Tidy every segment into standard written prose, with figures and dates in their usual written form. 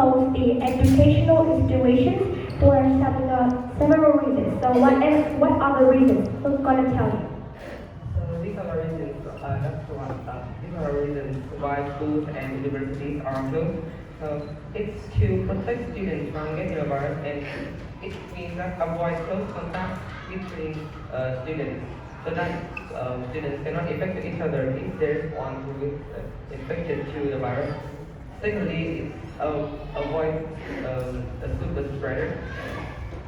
close the educational institutions for several reasons. So what are the reasons? Who's gonna tell you? So these are the reasons, that's the one, these are the reasons why schools and universities are closed. So it's to protect students from getting a virus, and it means that avoid close contact between students, so that students cannot infect each other if there's one who is infected to the virus. Secondly, it's avoid a super spreader.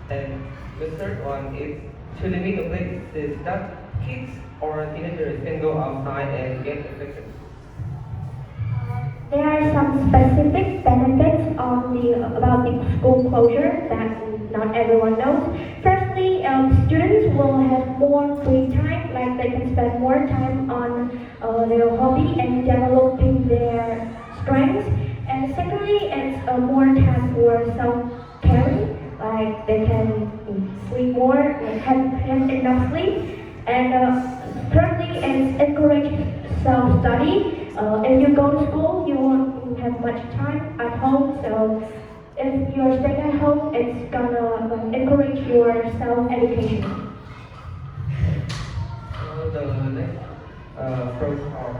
And the third one is to limit the places that kids or teenagers can go outside and get infected. There are some specific benefits about the school closure that not everyone knows. Firstly, students will have more free time, like they can spend more time on their hobby and developing their strengths. And secondly, it's more time for self-caring, like they can sleep more, like have enough sleep. And thirdly, it's encourage self-study. If you go to school, you won't have much time at home. So if you're staying at home, it's gonna encourage your self-education. So the next pros are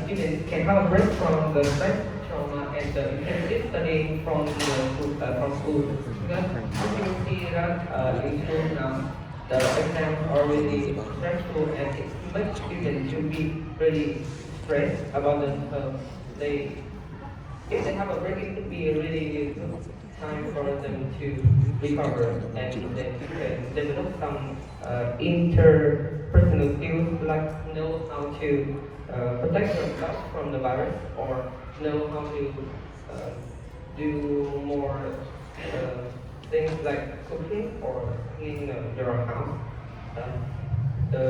students can have a break from the stress, trauma, and the intensive studying from school. Because as you can see that in school now, the exams are really stressful, and it makes students to be really stressed about them. So they, if they have a break, it could be a really good time for them to recover, and they can develop some interpersonal skills, like know how to protect yourself from the virus, or know how to do more things like cooking or cleaning your house. The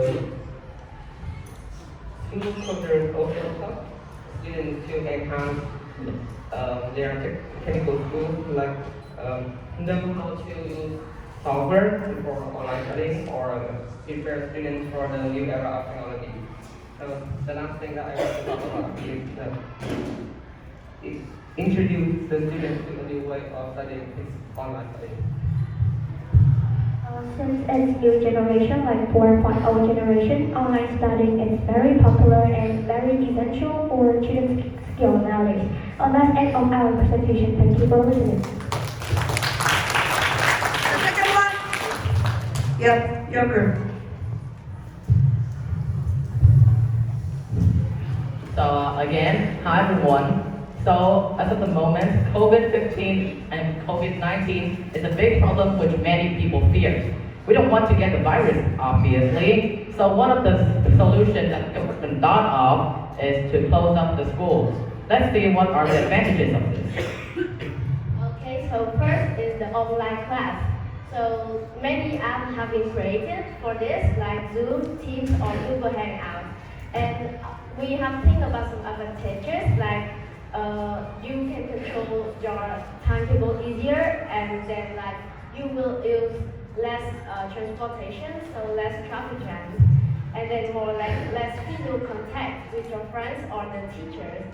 school closures also help students to enhance their technical skills, like know how to use software for online studying, or prepare students for the new era of technology. So the last thing that I want to talk about is introduce the students to a new way of studying, is online studying. Since it's new generation, like 4.0 generation, online studying is very popular and very essential for students' skill nowadays. That's end of our presentation. Thank you for listening. The second one? Yep, your group. So again, hi everyone. So as of the moment, COVID-15 and COVID-19 is a big problem which many people fear. We don't want to get the virus, obviously. So one of the solutions that the government thought of is to close up the schools. Let's see what are the advantages of this. Okay, so first is the online class. So many apps have been created for this, like Zoom, Teams, or Google Hangout. And we have think about some advantages, like you can control your timetable easier, and then like you will use less transportation, so less traffic jams, and then more like less physical contact with your friends or the teachers.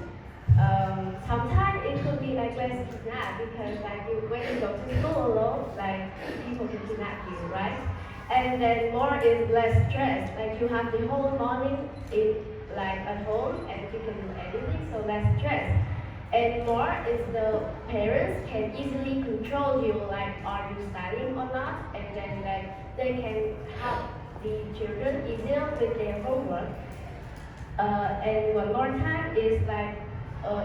Sometimes it could be like less kidnap, because like when you go to school alone, like people can kidnap you, right? And then more is less stress, like you have the whole morning like at home and you can do anything, so less stress. And more is the parents can easily control you, like are you studying or not, and then like they can help the children easier with their homework. And one more time is like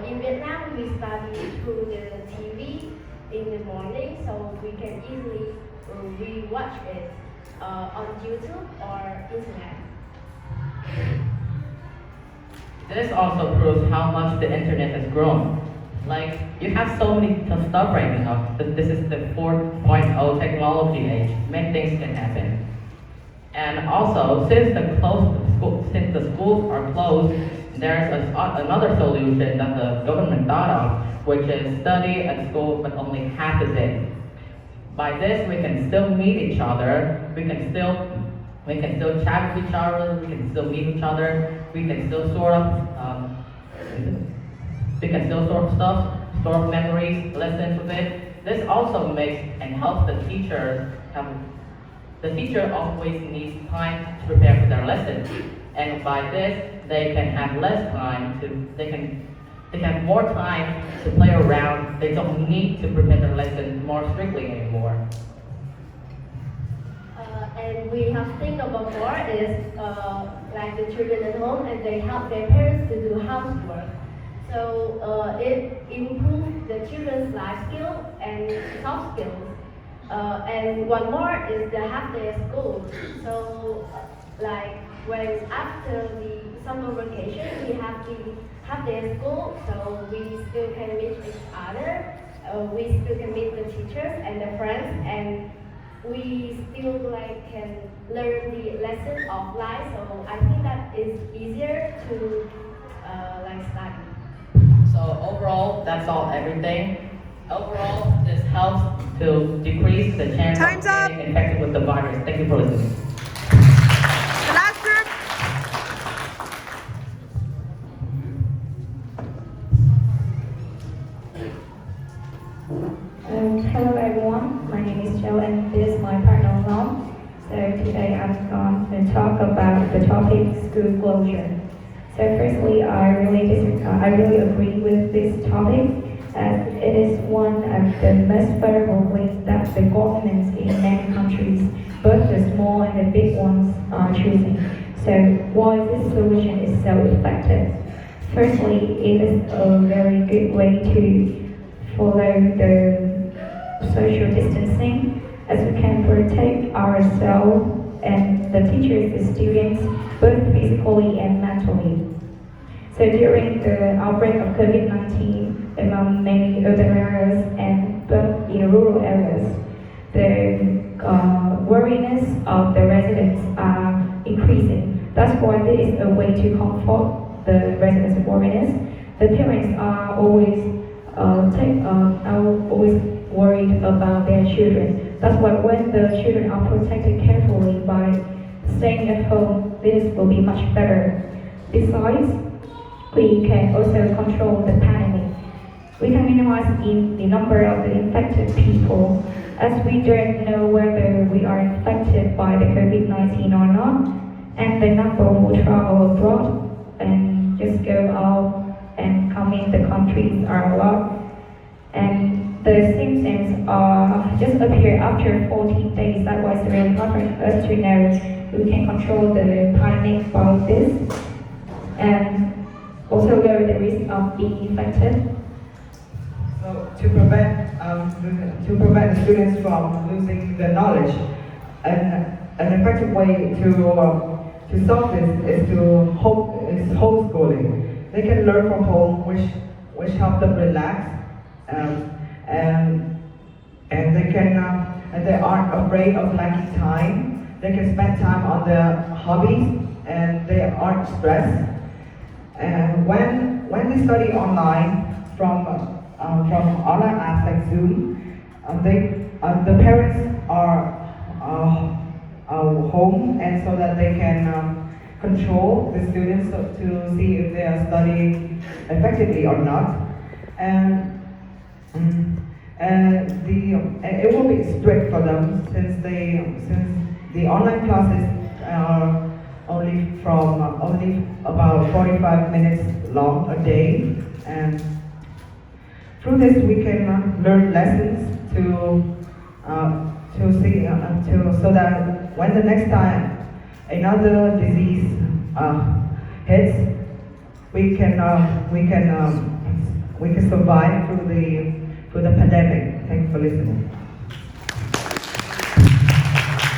in Vietnam we study through the TV in the morning, so we can easily re-watch it on YouTube or internet. This also proves how much the internet has grown. Like, you have so many stuff right now. This is the 4.0 technology age. Many things can happen. And also, since the schools are closed, there's another solution that the government thought of, which is study at school but only half a day. By this, we can still meet each other. We can still chat with each other. We can still meet each other. We can still sort of stuff. store memories, listen to it. This also makes and helps the teacher have, the teacher always needs time to prepare for their lesson. And by this, they can have less time they have more time to play around. They don't need to prepare their lesson more strictly anymore. And we have think about more is like the children at home and they help their parents to do housework. So it improves the children's life skill and soft skills. And one more is the half day at school. So like when after the summer vacation we have the half day at school, so we still can meet each other. We still can meet the teachers and the friends, and we still like can learn the lesson of life. So I think that is easier to like study. So overall, that's all everything. Overall, this helps to decrease the chance Time's of up. getting infected with the virus. Thank you for listening. The last group. Hello everyone, my name is Joe and this is my partner Long. So today I'm going to talk about the topic school closure. So firstly, I really agree with this topic as it is one of the most vulnerable ways that the governments in many countries, both the small and the big ones, are choosing. So why this solution is so effective? Firstly, it is a very good way to follow the social distancing as we can protect ourselves and the teachers and students both physically and mentally. So during the outbreak of COVID-19 among many urban areas and both in rural areas, the worriness of the residents are increasing. That's why there is a way to comfort the residents' worriness. The parents are always always worried about their children. That's why when the children are protected carefully by staying at home, this will be much better. Besides, we can also control the pandemic. We can minimize the number of the infected people, as we don't know whether we are infected by the COVID-19 or not, and the number who travel abroad and just go out and come in the countries are a lot. And the symptoms just appear after 14 days. That was really hard for us to know we can control the panic by this and also lower the risk of being infected. So to prevent the students from losing the knowledge, an effective way to solve this is homeschooling. They can learn from home, which help them relax, and they aren't afraid of lacking time. They can spend time on their hobbies, and they aren't stressed. And when they study online from online apps like Zoom, the parents are home, and so that they can control the students to see if they are studying effectively or not, and it will be strict for them since the online classes are only about 45 minutes long a day, and through this we can learn lessons so that when the next time another disease hits, we can survive through the pandemic. Thanks for listening.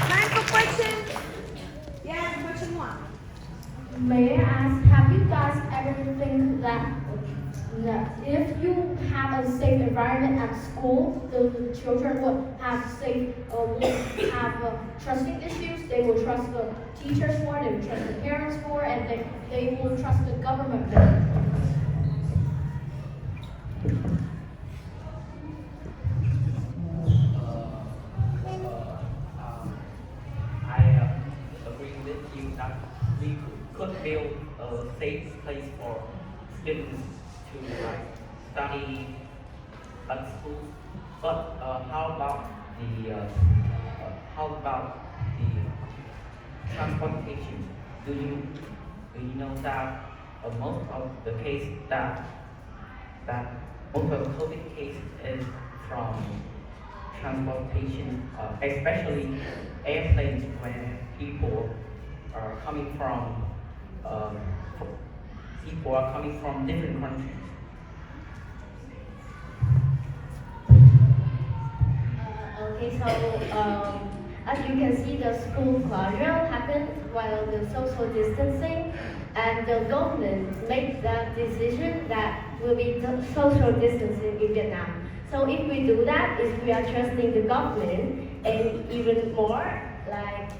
Time for questions. Yes, question one. May I ask, have you guys ever think that if you have a safe environment at school, the children will have trusting issues, they will trust the teachers more, they will trust the parents more, and they will trust the government more? I agree with you that we could build a safe place for students to study at school. But how about the transportation? Do you know that most of the case that most of the COVID case is from transportation, especially airplanes where people are coming from different countries. Okay, so as you can see, the school closure happened while the social distancing, and the government made that decision that will be the social distancing in Vietnam. So if we do that, if we are trusting the government, and even more, like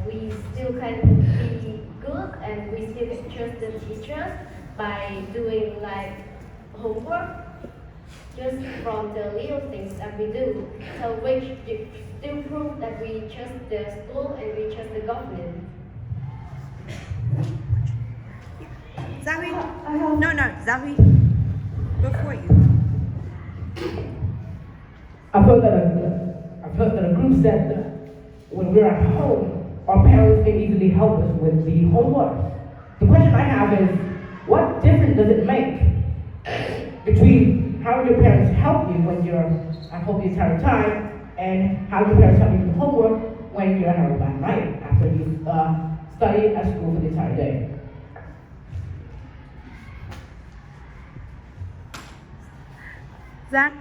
we still can be good, and we still can trust the teachers by doing like homework just from the little things that we do. So which still prove that we trust the school and we trust the government. Zoe? I have No, Zoe. Before you. I've heard that a group said that when we're at home, our parents can easily help us with the homework. The question I have is, what difference does it make between how your parents help you when you're at home the entire time and how your parents help you with homework when you're at home at night after you study at school for the entire day? Zach?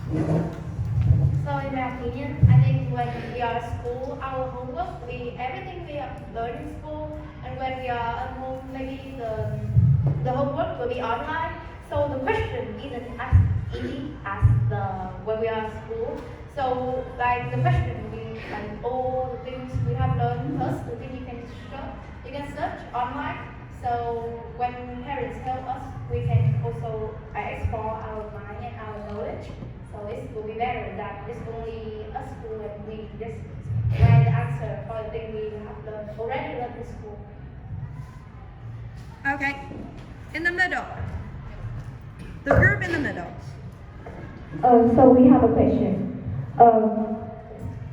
So in my opinion, I think when we are at school, our homework, everything we have learned in school, and when we are at home, maybe the homework will be online. So the question isn't as easy as when we are at school. So like the question like all the things we have learned first, the thing you can search online. So when parents help us, we can also explore our mind and our knowledge. So it will be better that it's only a school and we just write the answer for the thing we have already learned in school. Okay. In the middle. The group in the middle. So we have a question.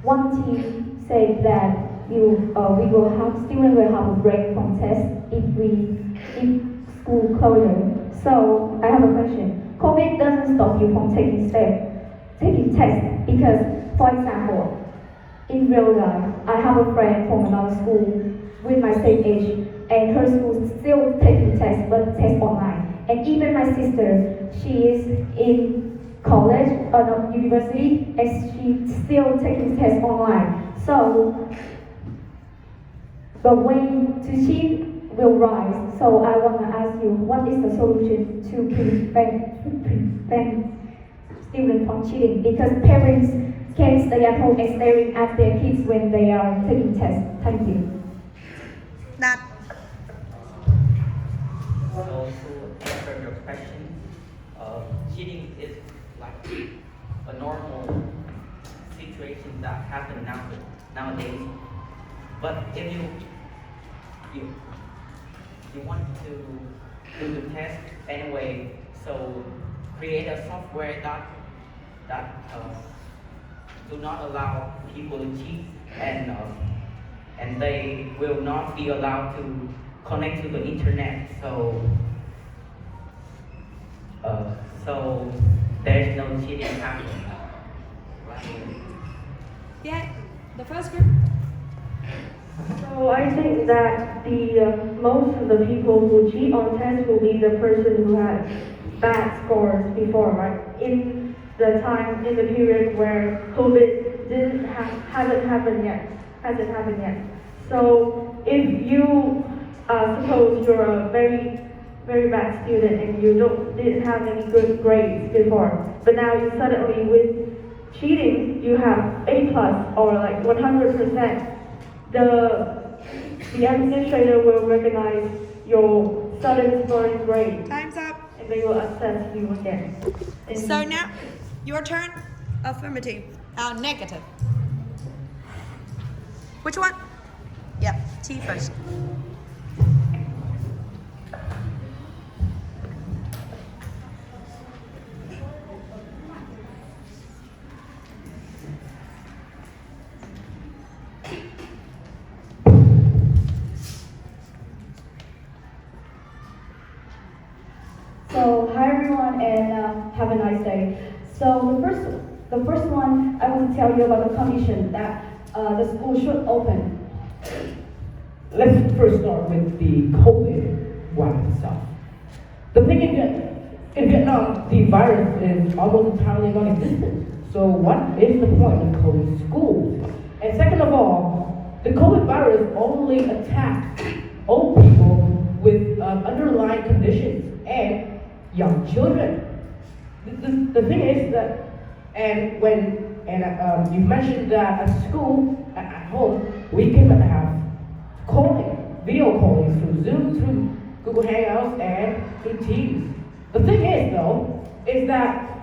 One team said that we will have students will have a break from test if school closure. So I have a question. COVID doesn't stop you from taking tests because, for example, in real life, I have a friend from another school with my same age, and her school is still taking tests, but tests online. And even my sister, she is in college, no, university, and she's still taking tests online. So the way to cheat will rise. So I want to ask you, what is the solution to prevent students from cheating? Because parents can stay at home and staring at their kids when they are taking tests. Thank you. Nat. So to answer your question, cheating is like a normal situation that happens nowadays. But if you want to do the test anyway, so create a software that do not allow people to cheat, and they will not be allowed to connect to the internet. So there's no cheating happening. Right? Yeah. The first group. So I think that most of the people who cheat on tests will be the person who had bad scores before, right? In the period where COVID hasn't happened yet. So if you suppose you're a very very bad student and you didn't have any good grades before, but now you suddenly with cheating you have A plus or like 100%. The administrator will recognize your sudden scoring grade Time's up. and they will assess you again. And So now, your turn. Affirmative. Negative. Which one? Yep. T first. have a nice day. So the first one, I want to tell you about the condition that the school should open. Let's first start with the COVID one itself. The thing in Vietnam, the virus is almost entirely non-existent. So what is the point of closing schools? And second of all, the COVID virus only attacks old people with underlying conditions and young children. The thing is that, you mentioned that at school, at home, we can have calling, video calling through Zoom, through Google Hangouts, and through Teams. The thing is, though, is that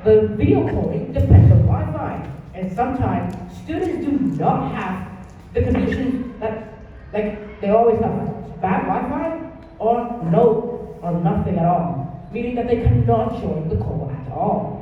the video calling depends on Wi-Fi, and sometimes students do not have the conditions that, like, they always have bad Wi-Fi or no or nothing at all, meaning that they cannot join the call at all.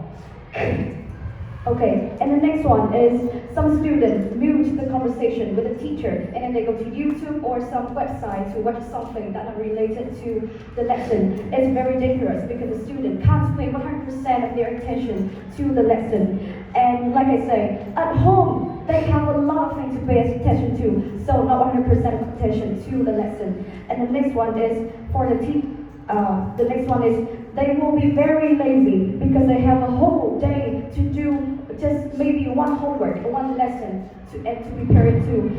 Okay, and the next one is some students mute the conversation with a teacher and then they go to YouTube or some website to watch something that are related to the lesson. It's very dangerous because the student can't pay 100% of their attention to the lesson. And like I say, at home, they have a lot of things to pay attention to, so not 100% of attention to the lesson. And the next one is for the next one is they will be very lazy because they have a whole day to do just maybe one homework, one lesson to prepare it to.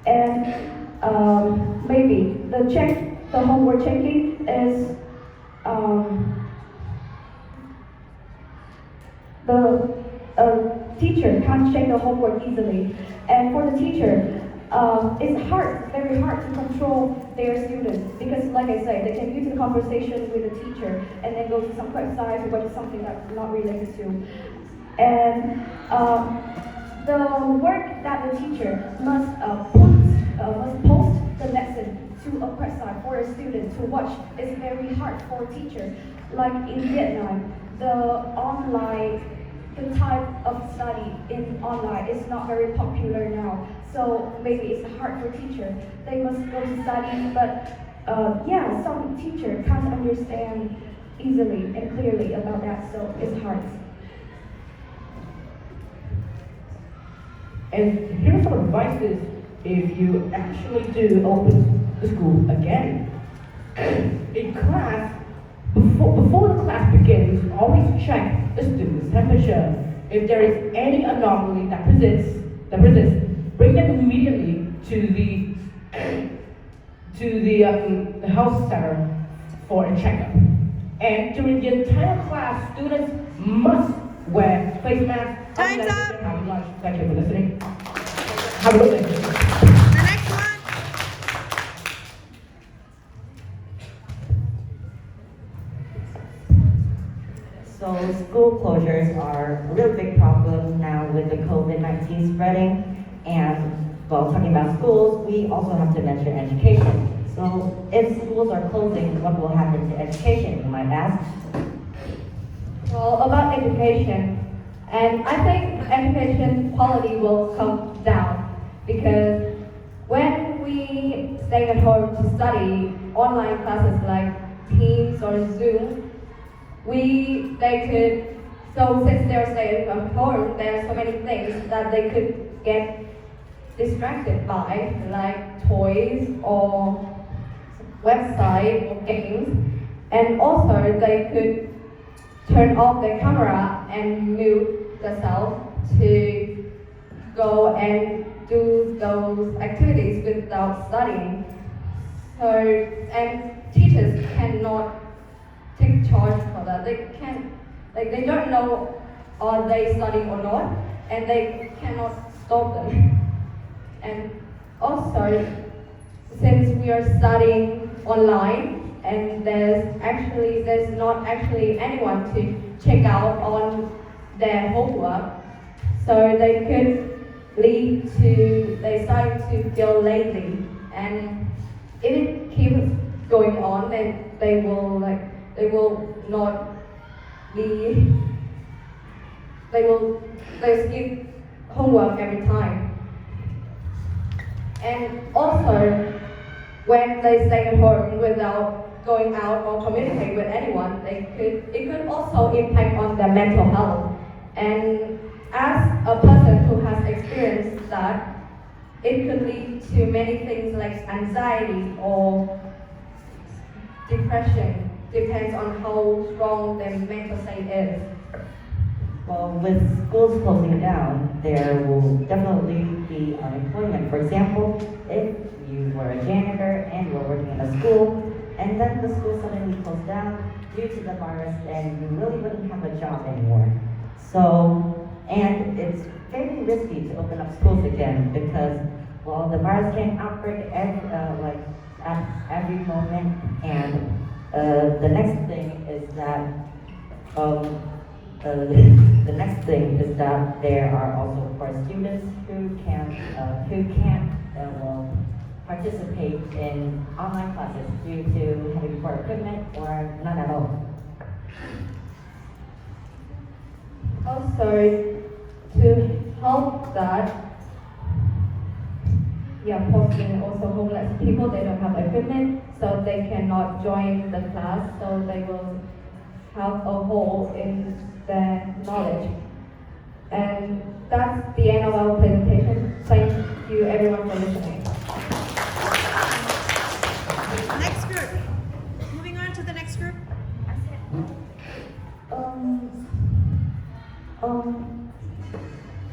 And maybe the homework checking is the teacher can't check the homework easily. And for the teacher, it's very hard to control their students because, like I said, they can use the conversation with the teacher and then go to some website or watch something that's not related to. And the work that the teacher must post the lesson to a website for a student to watch is very hard for a teacher. Like in Vietnam, the type of study in online is not very popular now. So maybe it's hard for teachers. They must go to study, but some teacher can't understand easily and clearly about that, so it's hard. And here's some advices if you actually do open the school again. In class, before the class begins, always check the student's temperature. If there is any anomaly that persists, bring them immediately to the health center for a checkup. And during the entire class, students must wear face masks. Time's up. Have lunch. Thank you for listening. Have a good day. The next one. So school closures are a real big problem now with the COVID-19 spreading. And while talking about schools, we also have to mention education. So if schools are closing, what will happen to education, you might ask? Well, about education, and I think education quality will come down because when we stay at home to study online classes like Teams or Zoom, since they're staying at home, there are so many things that they could get distracted by, like toys or website or games, and also they could turn off their camera and mute themselves to go and do those activities without studying. So, and teachers cannot take charge for that. They don't know are they studying or not, and they cannot stop them. And also, since we are studying online, and there's not actually anyone to check out on their homework, so they start to feel lazy, and if it keeps going on, then they will skip homework every time. And also, when they stay at home without going out or communicate with anyone, it could also impact on their mental health. And as a person who has experienced that, it could lead to many things like anxiety or depression, depends on how strong their mental state is. Well, with schools closing down, there will definitely be unemployment. For example, if you were a janitor and you were working in a school, and then the school suddenly closed down due to the virus, and you really wouldn't have a job anymore. So, and it's very risky to open up schools again because, well, the virus can outbreak at every moment, and the next thing is that there are also, of course, students who can't participate in online classes due to having poor equipment or none at all. Also, to help that, possibly also homeless people, they don't have equipment, so they cannot join the class, so they will have a hole in their knowledge. And that's the end of our presentation. Thank you everyone for listening. Next group. Moving on to the next group.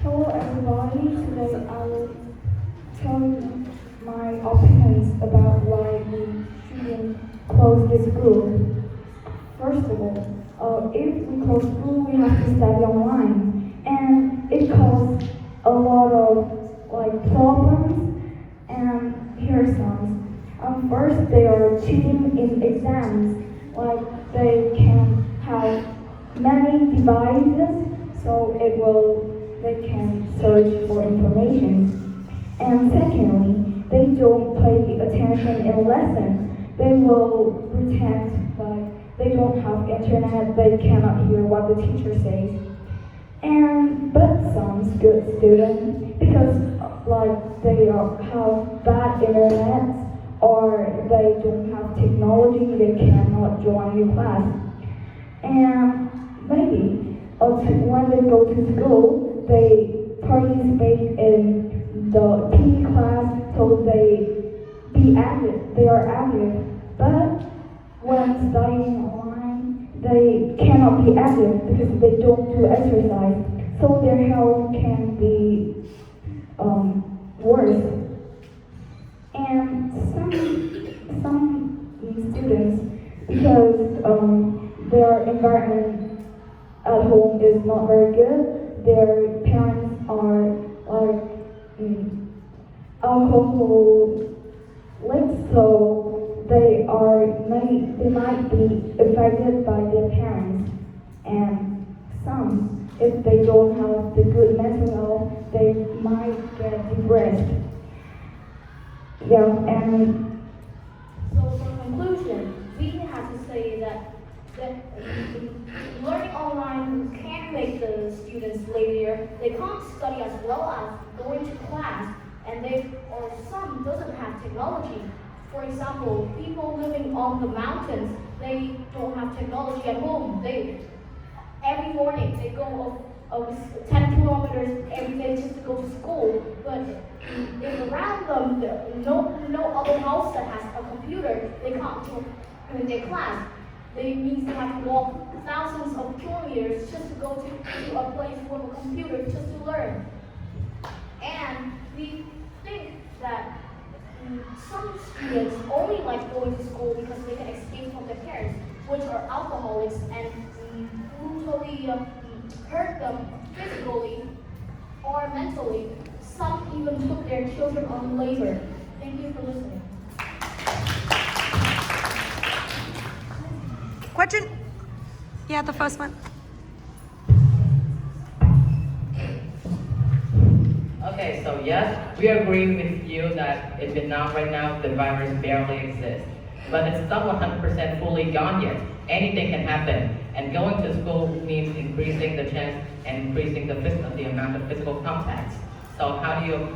Hello everybody. Today I will tell you my opinions about why we shouldn't close the school. First of all, if we close school, we have to study online, and it causes a lot of problems. And here are some. First, they are cheating in exams. They can have many devices, so they can search for information. And secondly, they don't pay attention in lesson. They will pretend like they don't have internet, they cannot hear what the teacher says. But some good students, because they have bad internet or they don't have technology, they cannot join the class. And maybe when they go to school, they participate in the PE class, so they are active. But when studying online, they cannot be active because they don't do exercise, so their health can be worse. And some students, because their environment at home is not very good, their parents are alcoholics, so they might be affected by their parents. And some, if they don't have the good mental health, they might get depressed. And So for conclusion, we have to say that learning online can make the students lazier. They can't study as well as going to class, and some doesn't have technology. For example, people living on the mountains, they don't have technology at home. Every morning they go 10 kilometers every day just to go to school. But if around them, no other house that has a computer, they can't do in their class. They means they have to walk thousands of kilometers just to go to a place with a computer just to learn. And we think that some students only like going to school because they can escape from their parents, which are alcoholics and brutally hurt them physically or mentally. Some even put their children on labor. Thank you for listening. Question? Yeah, the first one. Okay, so yes, we agree with you that in Vietnam right now, the virus barely exists. But it's not 100% fully gone yet. Anything can happen. And going to school means increasing the chance and increasing the amount of physical contacts. So how do you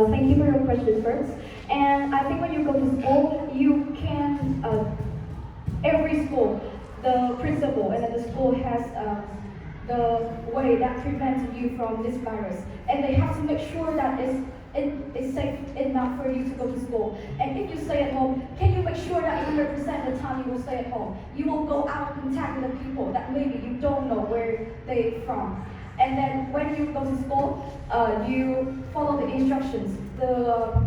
Thank you for your question first. And I think when you go to school, you can, every school, the principal and then the school has the way that prevents you from this virus. And they have to make sure that it's safe enough for you to go to school. And if you stay at home, can you make sure that 100% of the time you will stay at home? You will go out and contact with the people that maybe you don't know where they're from. And then when you go to school, you follow the instructions the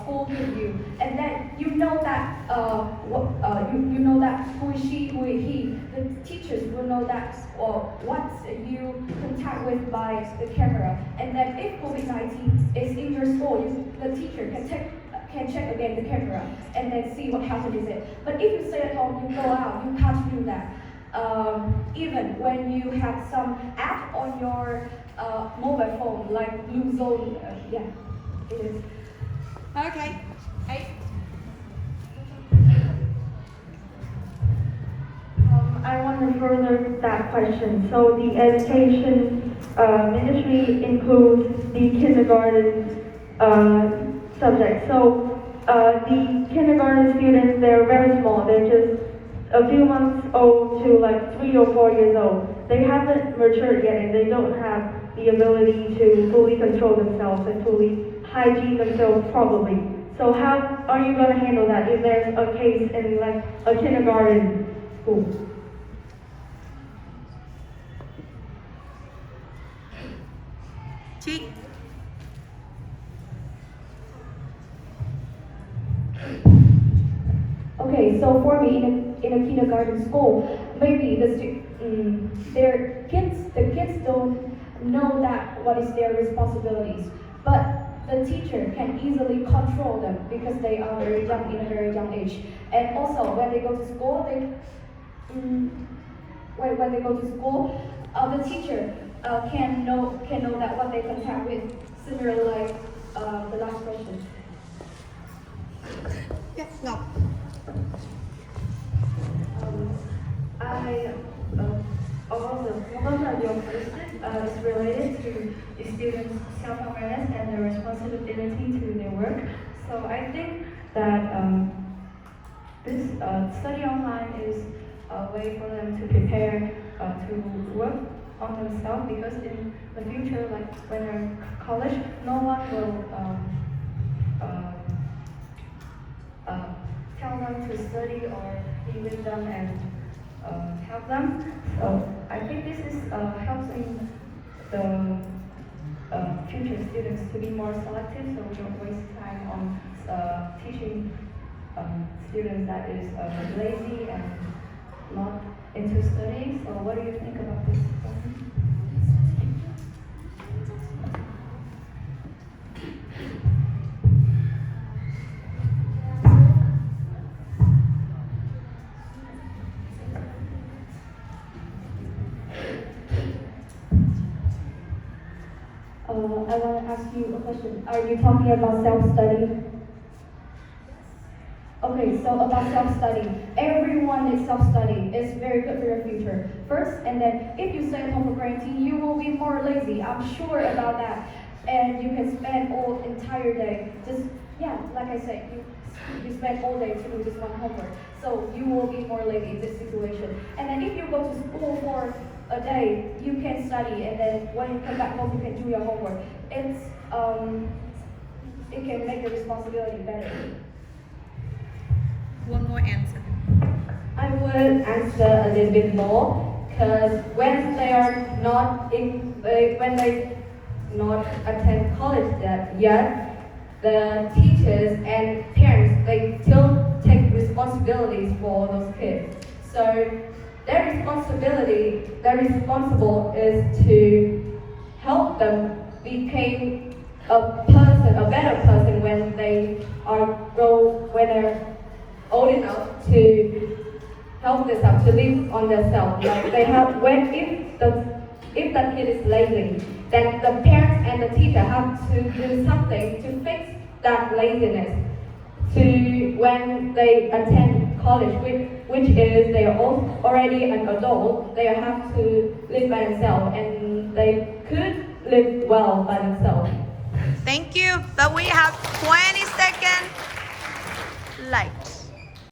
school gives you, and then you know that you know that who is she, who is he. The teachers will know that what you contact with by the camera, and then if COVID-19 is in your school, the teacher can check again the camera and then see what happened is it. But if you stay at home, you go out, you can't do that. Even when you have some app on your mobile phone, like Blue Zone, yeah, it is. Okay. Hey. I want to further that question. So the education ministry includes the kindergarten subject. So the kindergarten students, they're very small. They're just a few months old to like 3 or 4 years old. They haven't matured yet, and they don't have the ability to fully control themselves and fully hygiene themselves probably. So how are you going to handle that if there's a case in like a kindergarten school? Chi. Okay, so for me, in a kindergarten school, maybe the kids don't know that what is their responsibilities, but the teacher can easily control them because they are very young, in a very young age. And also, when they go to school, when they go to school, the teacher can know that what they contact with, similar like the last question. Yeah, no. One of your questions is related to the students' self-awareness and their responsibility to their work. So I think that this study online is a way for them to prepare to work on themselves, because in the future, like when they're in college, no one will tell them to study or be with them and help them. So I think this is helping the future students to be more selective, so we don't waste time on teaching students that is lazy and not into studying. So what do you think about this? I want to ask you a question. Are you talking about self-study? Okay, so about self-study. Everyone needs self-study. It's very good for your future. First, and then if you stay at home for quarantine, you will be more lazy. I'm sure about that. And you can spend all entire day just, yeah, like I said, you spend all day to do just one homework. So you will be more lazy in this situation. And then if you go to school for a day, you can study, and then when you come back home, you can do your homework. It can make your responsibility better. One more answer. I would answer a little bit more, because when they are not when they not attend college yet, the teachers and parents, they still take responsibilities for those kids. So their responsible is to help them become a better person when they when they're old enough to help themselves, to live on themselves. Like they have, if the kid is lazy, then the parents and the teacher have to do something to fix that laziness. To when they attend college, which is they are already an adult, they have to live by themselves, and they could live well by themselves. Thank you. you, but we have 20 seconds left.